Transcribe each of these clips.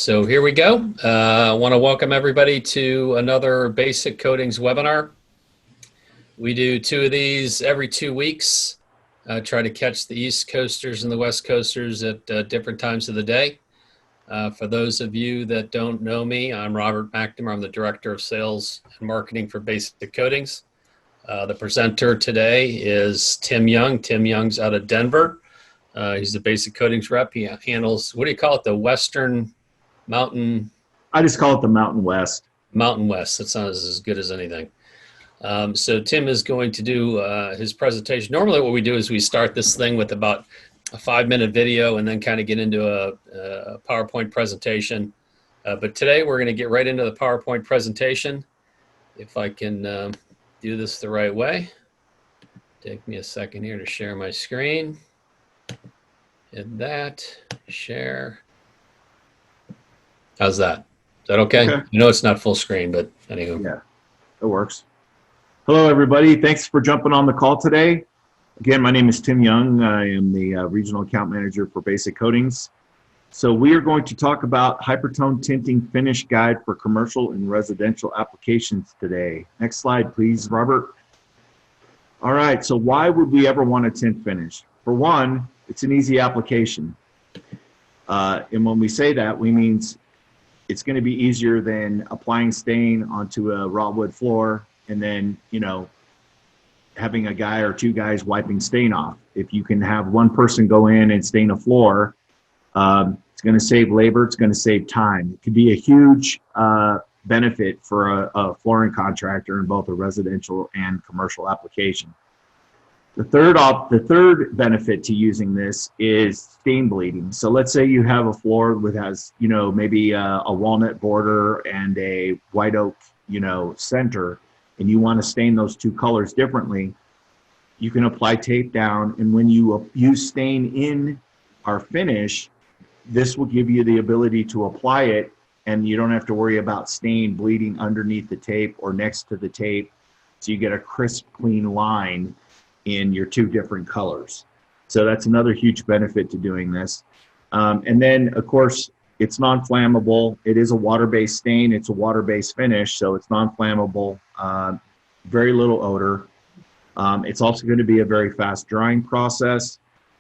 So here we go. I want to welcome everybody to another Basic Coatings webinar. We do 2 of these every 2 weeks. Try to catch the East Coasters and the West Coasters at different times of the day. For those of you that don't know me, I'm Robert McNamara. I'm the Director of Sales and Marketing for Basic Coatings. The presenter today is Tim Young. Tim Young's out of Denver. He's the Basic Coatings rep. He handles, what do you call it, the Western Mountain? I just call it the Mountain West. Mountain West. That sounds as good as anything. So Tim is going to do his presentation. Normally what we do is we start this thing with about a 5-minute video and then kind of get into a PowerPoint presentation. But today we're going to get right into the PowerPoint presentation. If I can do this the right way. Take me a second here to share my screen. Hit that, share. How's that? Is that okay? You know it's not full screen, but anywho. Yeah, it works. Hello, everybody. Thanks for jumping on the call today. Again, my name is Tim Young. I am the Regional Account Manager for Basic Coatings. So we are going to talk about HyperTone Tinting Finish Guide for Commercial and Residential Applications today. Next slide, please, Robert. All right, so why would we ever want to tint finish? For one, it's an easy application. And when we say that, we mean it's going to be easier than applying stain onto a raw wood floor and then, you know, having a guy or 2 guys wiping stain off. If you can have one person go in and stain a floor, it's going to save labor, it's going to save time. It could be a huge benefit for a flooring contractor in both a residential and commercial application. The third benefit to using this is stain bleeding. So let's say you have a floor that has, you know, maybe a walnut border and a white oak, you know, center, and you want to stain those 2 colors differently. You can apply tape down, and when you use stain in our finish, this will give you the ability to apply it, and you don't have to worry about stain bleeding underneath the tape or next to the tape. So you get a crisp, clean line in your 2 different colors. So that's another huge benefit to doing this. And then, of course, it's non-flammable. It is a water-based stain. It's a water-based finish, so it's non-flammable, very little odor. It's also going to be a very fast drying process.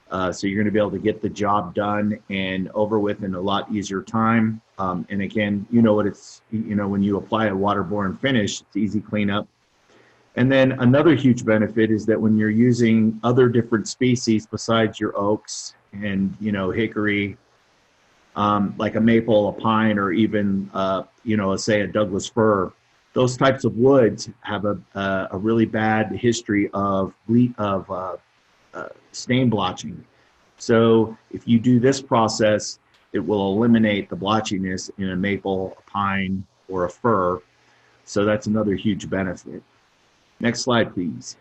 So you're going to be able to get the job done and over with in a lot easier time. And again, you know what it's, you know, when you apply a waterborne finish, it's easy cleanup. And then another huge benefit is that when you're using other different species besides your oaks and, you know, hickory, like a maple, a pine, or even, you know, say a Douglas fir, those types of woods have a really bad history of stain blotching. So if you do this process, it will eliminate the blotchiness in a maple, a pine, or a fir. So that's another huge benefit. Next slide, please.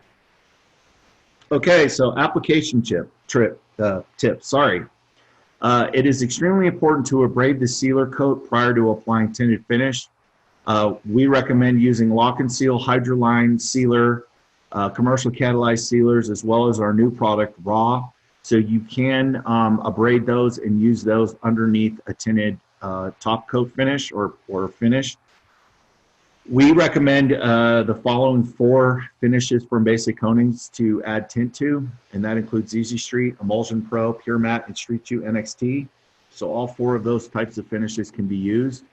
Okay, so application tip. Sorry. It is extremely important to abrade the sealer coat prior to applying tinted finish. We recommend using Lock and Seal Hydroline Sealer, commercial catalyzed sealers, as well as our new product, Raw. So you can abrade those and use those underneath a tinted top coat finish or finish. We recommend the following 4 finishes from Basic Coatings to add tint to, and that includes Easy Street, Emulsion Pro, Pure Matte, and Street 2 NXT. So all 4 of those types of finishes can be used.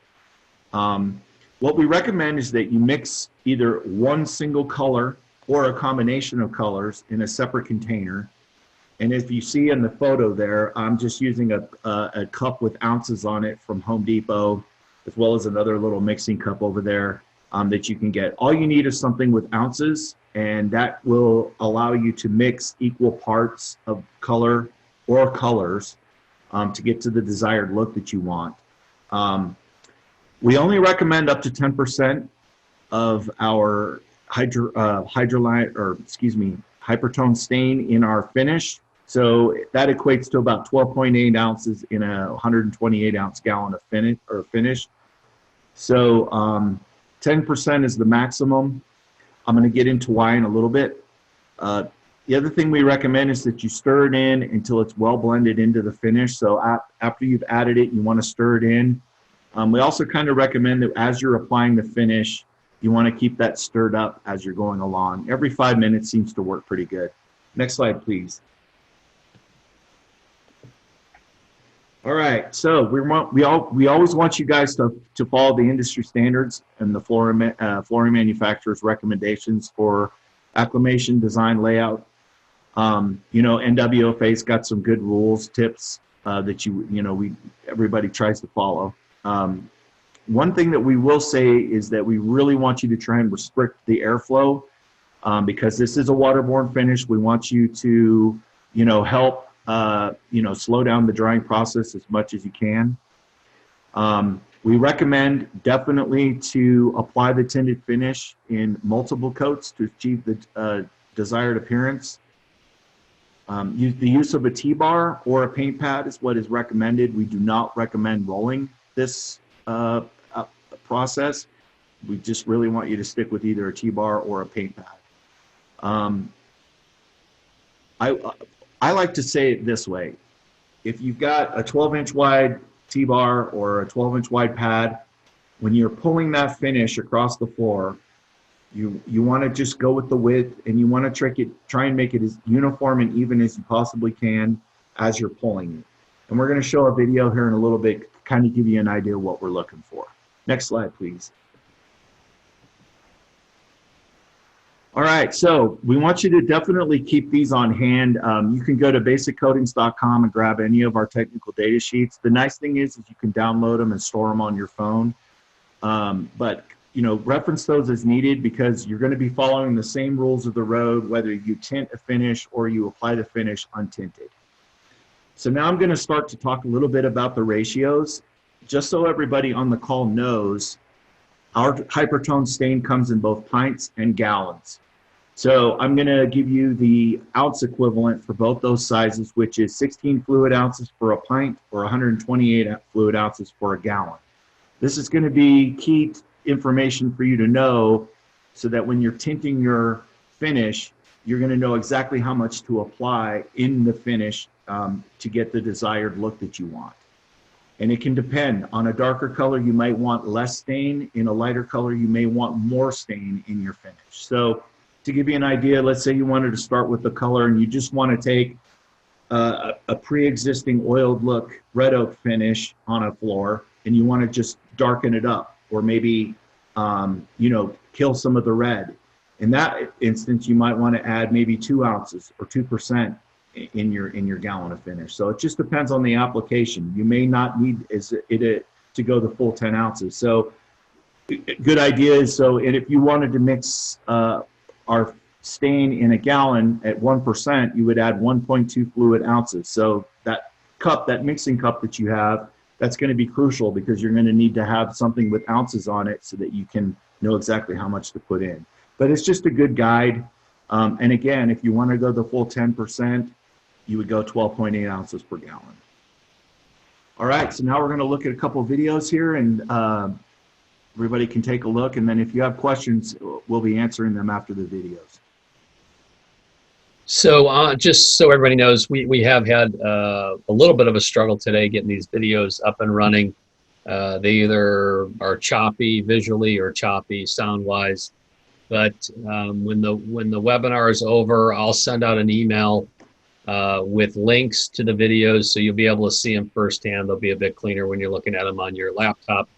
What we recommend is that you mix either one single color or a combination of colors in a separate container. And if you see in the photo there, I'm just using a cup with ounces on it from Home Depot, as well as another little mixing cup over there. That you can get. All you need is something with ounces, and that will allow you to mix equal parts of color or colors to get to the desired look that you want. We only recommend up to 10% of our HyperTone stain in our finish. So that equates to about 12.8 ounces in a 128 ounce gallon of finish. So 10% is the maximum. I'm going to get into why in a little bit. The other thing we recommend is that you stir it in until it's well blended into the finish. So after you've added it, you want to stir it in We also kind of recommend that as you're applying the finish, you want to keep that stirred up as you're going along. Every 5 minutes seems to work pretty good. Next slide, please. All right, so we always want you guys to follow the industry standards and the flooring manufacturer's recommendations for acclimation, design, layout. You know, NWFA's got some good rules, tips that everybody tries to follow. One thing that we will say is that we really want you to try and restrict the airflow because this is a waterborne finish. We want you to, help, slow down the drying process as much as you can. We recommend definitely to apply the tinted finish in multiple coats to achieve the desired appearance. The use of a T-bar or a paint pad is what is recommended. We do not recommend rolling this process. We just really want you to stick with either a T-bar or a paint pad. I like to say it this way. If you've got a 12-inch wide T-bar or a 12-inch wide pad, when you're pulling that finish across the floor, you want to just go with the width, and you want to try and make it as uniform and even as you possibly can as you're pulling it. And we're going to show a video here in a little bit, kind of give you an idea of what we're looking for. Next slide, please. All right, so we want you to definitely keep these on hand. You can go to basiccoatings.com and grab any of our technical data sheets. The nice thing is you can download them and store them on your phone. But reference those as needed because you're going to be following the same rules of the road, whether you tint a finish or you apply the finish untinted. So now I'm going to start to talk a little bit about the ratios. Just so everybody on the call knows, our HyperTone stain comes in both pints and gallons. So I'm going to give you the ounce equivalent for both those sizes, which is 16 fluid ounces for a pint or 128 fluid ounces for a gallon. This is going to be key information for you to know so that when you're tinting your finish, you're going to know exactly how much to apply in the finish to get the desired look that you want. And it can depend. On a darker color, you might want less stain. In a lighter color, you may want more stain in your finish. So to give you an idea, let's say you wanted to start with the color and you just want to take a pre-existing oiled look red oak finish on a floor and you want to just darken it up or maybe, kill some of the red. In that instance, you might want to add maybe 2 ounces or 2% in your gallon of finish. So it just depends on the application. You may not need it to go the full 10 ounces. So good idea is, and if you wanted to mix our stain in a gallon at 1%, you would add 1.2 fluid ounces. So that cup, that mixing cup that you have, that's going to be crucial because you're going to need to have something with ounces on it so that you can know exactly how much to put in. But it's just a good guide. And again, if you want to go the full 10%, you would go 12.8 ounces per gallon. All right, so now we're going to look at a couple of videos here, and everybody can take a look. And then if you have questions, we'll be answering them after the videos. So just so everybody knows, we have had a little bit of a struggle today getting these videos up and running. They either are choppy visually or choppy sound-wise. But when the webinar is over, I'll send out an email with links to the videos so you'll be able to see them firsthand. They'll be a bit cleaner when you're looking at them on your laptop.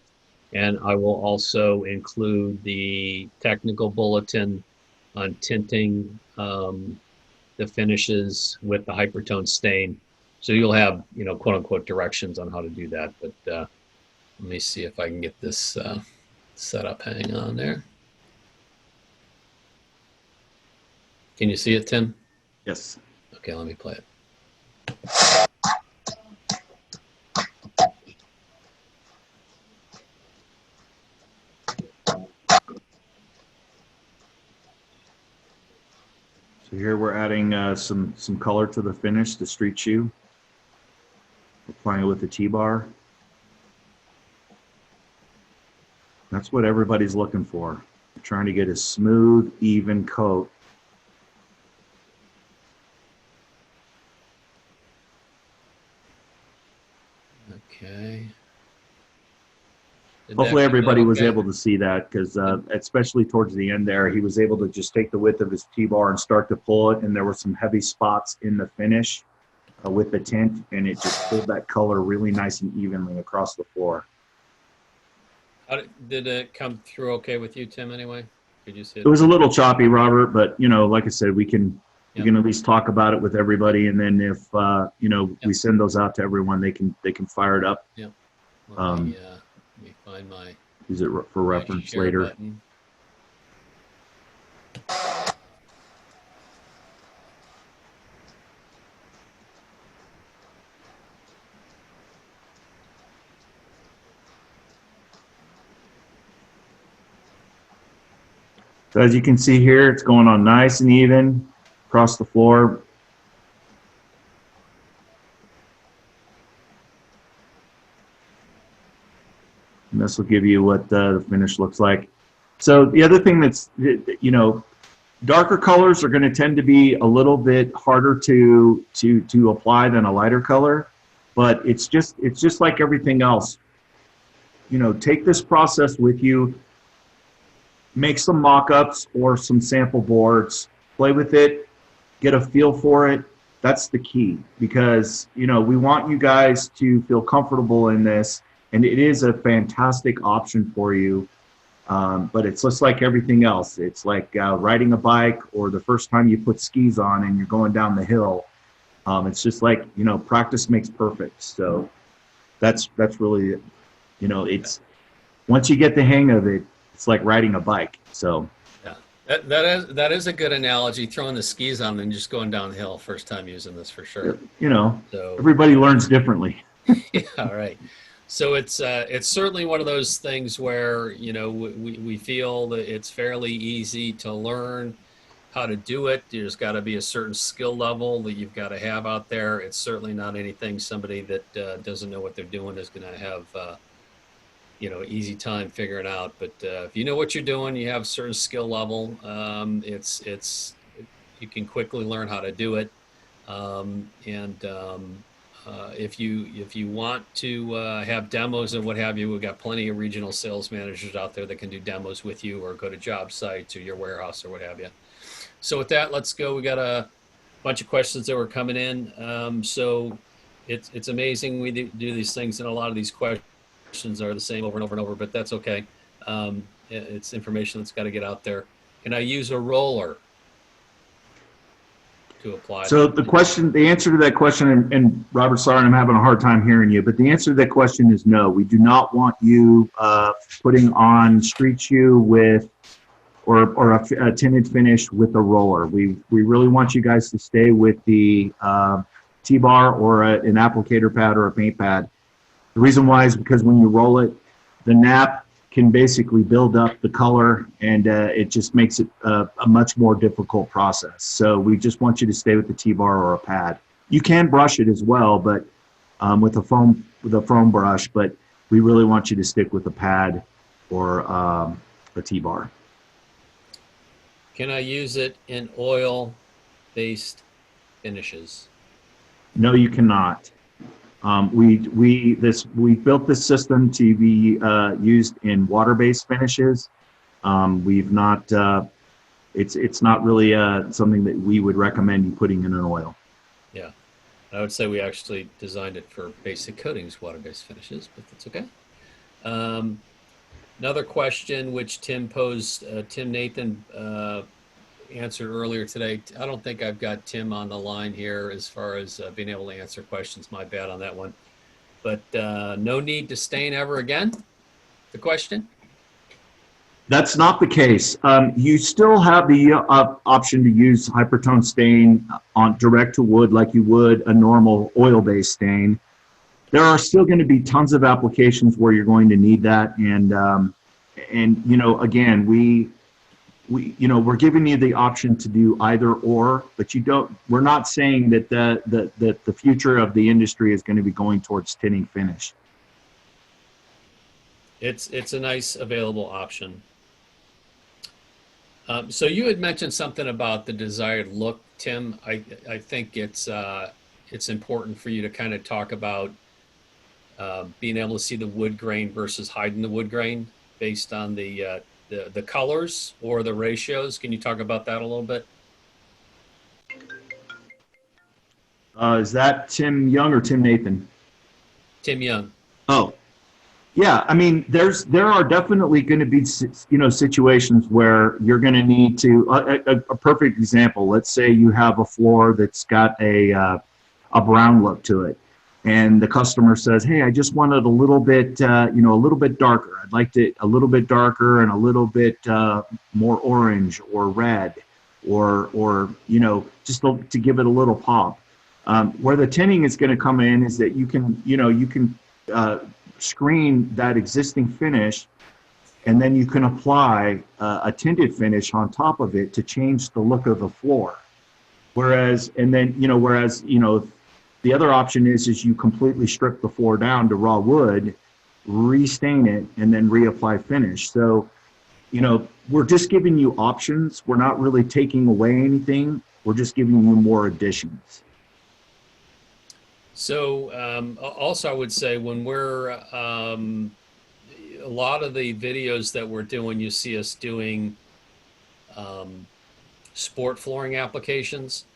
And I will also include the technical bulletin on tinting the finishes with the HyperTone stain. So you'll have, quote unquote directions on how to do that. But let me see if I can get this set up. Hang on there. Can you see it, Tim? Yes. Okay, let me play it. So here we're adding some color to the finish, the street shoe. Applying it with the T-bar. That's what everybody's looking for. They're trying to get a smooth, even coat. Okay. Hopefully everybody was able to see that, because especially towards the end there, he was able to just take the width of his T-bar and start to pull it, and there were some heavy spots in the finish with the tint, and it just pulled that color really nice and evenly across the floor. Did it come through okay with you, Tim, anyway? Could you see it? It was a little choppy, Robert, but, you know, like I said, we can at least talk about it with everybody, and then if, you know, we send those out to everyone, they can fire it up. Yeah. Let me find my use it for reference later. Button. So as you can see here, it's going on nice and even across the floor. And this will give you what the finish looks like. So the other thing that's, you know, darker colors are going to tend to be a little bit harder to apply than a lighter color, but it's just like everything else. You know, take this process with you, make some mock-ups or some sample boards, play with it, get a feel for it. That's the key, because, you know, we want you guys to feel comfortable in this, and it is a fantastic option for you. But it's just like everything else. It's like riding a bike, or the first time you put skis on and you're going down the hill. It's just like, you know, practice makes perfect. So that's really, you know, it's, once you get the hang of it, it's like riding a bike. So yeah, that is a good analogy. Throwing the skis on and just going downhill first time using this, for sure. You know, so everybody learns differently. Yeah, all right. So it's certainly one of those things where, you know, we feel that it's fairly easy to learn how to do it. There's got to be a certain skill level that you've got to have out there. It's certainly not anything somebody that doesn't know what they're doing is going to have, you know, easy time figuring out. But if you know what you're doing, you have a certain skill level, you can quickly learn how to do it. If you want to have demos and what have you, we've got plenty of regional sales managers out there that can do demos with you, or go to job sites or your warehouse or what have you. So with that, let's go. We got a bunch of questions that were coming in. So it's amazing we do these things, and a lot of these questions are the same over and over and over, but that's okay. It's information that's got to get out there. Can I use a roller to apply? So the answer to that question, and Robert, sorry, I'm having a hard time hearing you, but the answer to that question is no. We do not want you putting on street shoe with, or a tinted finish with a roller. We really want you guys to stay with the T-bar or an applicator pad or a paint pad. The reason why is because when you roll it, the nap can basically build up the color, and it just makes it a much more difficult process. So we just want you to stay with the T-bar or a pad. You can brush it as well, but with a foam brush, but we really want you to stick with a pad or a T-bar. Can I use it in oil-based finishes? No, you cannot. We built this system to be used in water-based finishes. We've not. It's not really something that we would recommend you putting in an oil. Yeah, I would say we actually designed it for basic coatings, water-based finishes, but that's okay. Another question which Tim posed, Tim Nathan answered earlier today. I don't think I've got Tim on the line here as far as being able to answer questions. My bad on that one. But no need to stain ever again? The question? That's not the case. You still have the option to use HyperTone stain on direct to wood like you would a normal oil-based stain. There are still going to be tons of applications where you're going to need that, and you know, again, we're giving you the option to do either or, but we're not saying that the future of the industry is going to be going towards tinting finish. It's a nice available option. So you had mentioned something about the desired look, Tim. I think it's important for you to kind of talk about being able to see the wood grain versus hiding the wood grain based on the colors or the ratios. Can you talk about that a little bit? Is that Tim Young or Tim Nathan? Tim Young. Oh, yeah. I mean, there are definitely going to be situations where you're going to need to. A perfect example. Let's say you have a floor that's got a brown look to it, and the customer says, "Hey, I just want it a little bit, a little bit darker. I'd like it a little bit darker and a little bit more orange or red, or just to give it a little pop." Where the tinting is going to come in is that you can screen that existing finish, and then you can apply a tinted finish on top of it to change the look of the floor. Whereas the other option is you completely strip the floor down to raw wood, restain it, and then reapply finish. So, we're just giving you options. We're not really taking away anything. We're just giving you more additions. So also I would say when we're, a lot of the videos that we're doing, you see us doing sport flooring applications.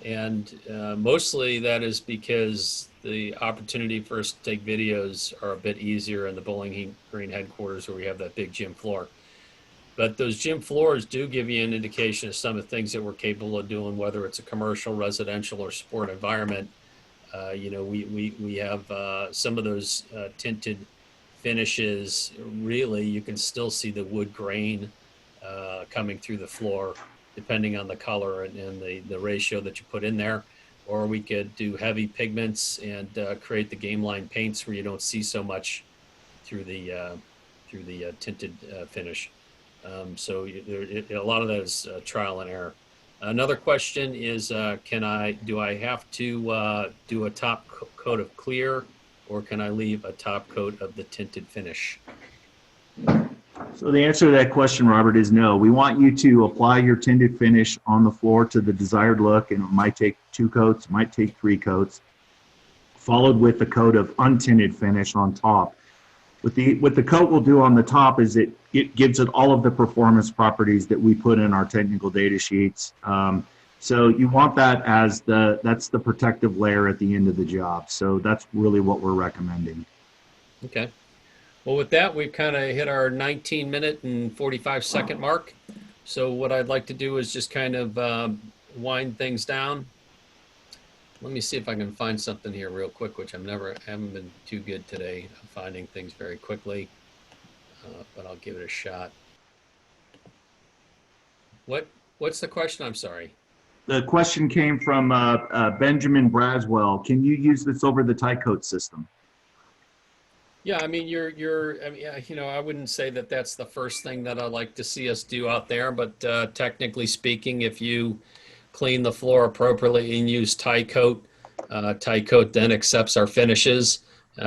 And mostly that is because the opportunity for us to take videos are a bit easier in the Bowling Green headquarters where we have that big gym floor. But those gym floors do give you an indication of some of the things that we're capable of doing, whether it's a commercial, residential, or sport environment. We have some of those tinted finishes. Really, you can still see the wood grain coming through the floor, depending on the color and the ratio that you put in there. Or we could do heavy pigments and create the game line paints where you don't see so much through the tinted finish. So a lot of that is trial and error. Another question is, do I have to do a top coat of clear, or can I leave a top coat of the tinted finish? So the answer to that question, Robert, is no. We want you to apply your tinted finish on the floor to the desired look, and it might take 2 coats, might take 3 coats, followed with a coat of untinted finish on top. What the coat will do on the top is it gives it all of the performance properties that we put in our technical data sheets. So you want that that's the protective layer at the end of the job. So that's really what we're recommending. Okay. Well, with that, we've kind of hit our 19-minute and 45-second mark. So what I'd like to do is just kind of wind things down. Let me see if I can find something here real quick, which haven't been too good today of finding things very quickly, but I'll give it a shot. What's the question? I'm sorry. The question came from Benjamin Braswell. Can you use this over the tie coat system? Yeah, I mean, I wouldn't say that that's the first thing that I'd like to see us do out there, but technically speaking, if you clean the floor appropriately and use tie coat then accepts our finishes.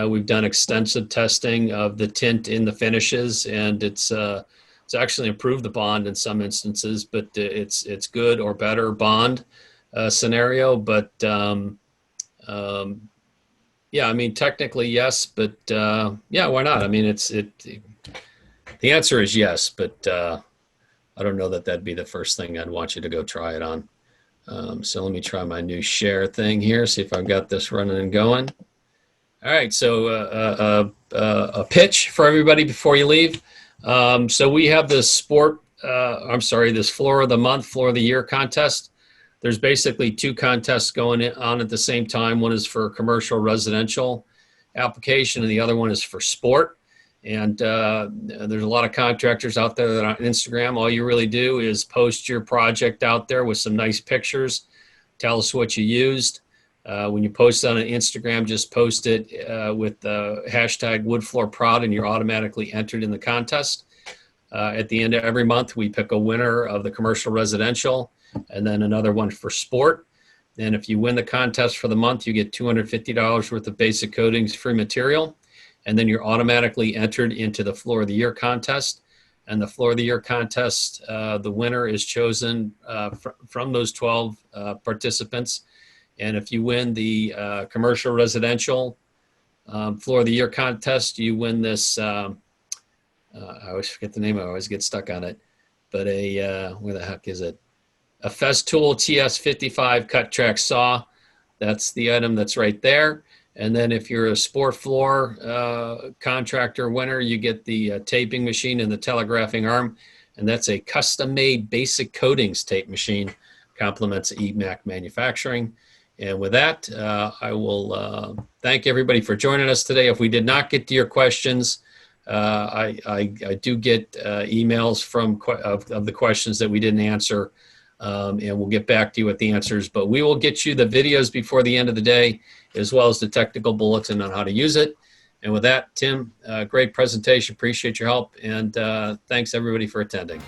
We've done extensive testing of the tint in the finishes, and it's actually improved the bond in some instances, but it's good or better bond scenario. But yeah, I mean, technically yes, but yeah, why not? I mean, the answer is yes, but I don't know that that'd be the first thing I'd want you to go try it on. So let me try my new share thing here, see if I've got this running and going. All right, so a pitch for everybody before you leave. So we have this this Floor of the Month, Floor of the Year contest. There's basically 2 contests going on at the same time. One is for commercial residential application, and the other one is for sport. And there's a lot of contractors out there that on Instagram, all you really do is post your project out there with some nice pictures. Tell us what you used. When you post on an Instagram, just post it with the hashtag WoodFloorProd, and you're automatically entered in the contest. At the end of every month, we pick a winner of the commercial residential, and then another one for sport. And if you win the contest for the month, you get $250 worth of basic coatings free material. And then you're automatically entered into the Floor of the Year contest. And the Floor of the Year contest, the winner is chosen from those 12 participants. And if you win the commercial residential Floor of the Year contest, you win this, I always forget the name, I always get stuck on it, but where the heck is it? A Festool TS55 cut track saw. That's the item that's right there. And then if you're a sport floor contractor winner, you get the taping machine and the telegraphing arm. And that's a custom-made basic coatings tape machine. Compliments EMAC Manufacturing. And with that, I will thank everybody for joining us today. If we did not get to your questions, I do get emails of the questions that we didn't answer. And we'll get back to you with the answers, but we will get you the videos before the end of the day, as well as the technical bulletin on how to use it. And with that, Tim, great presentation. Appreciate your help. And thanks everybody for attending.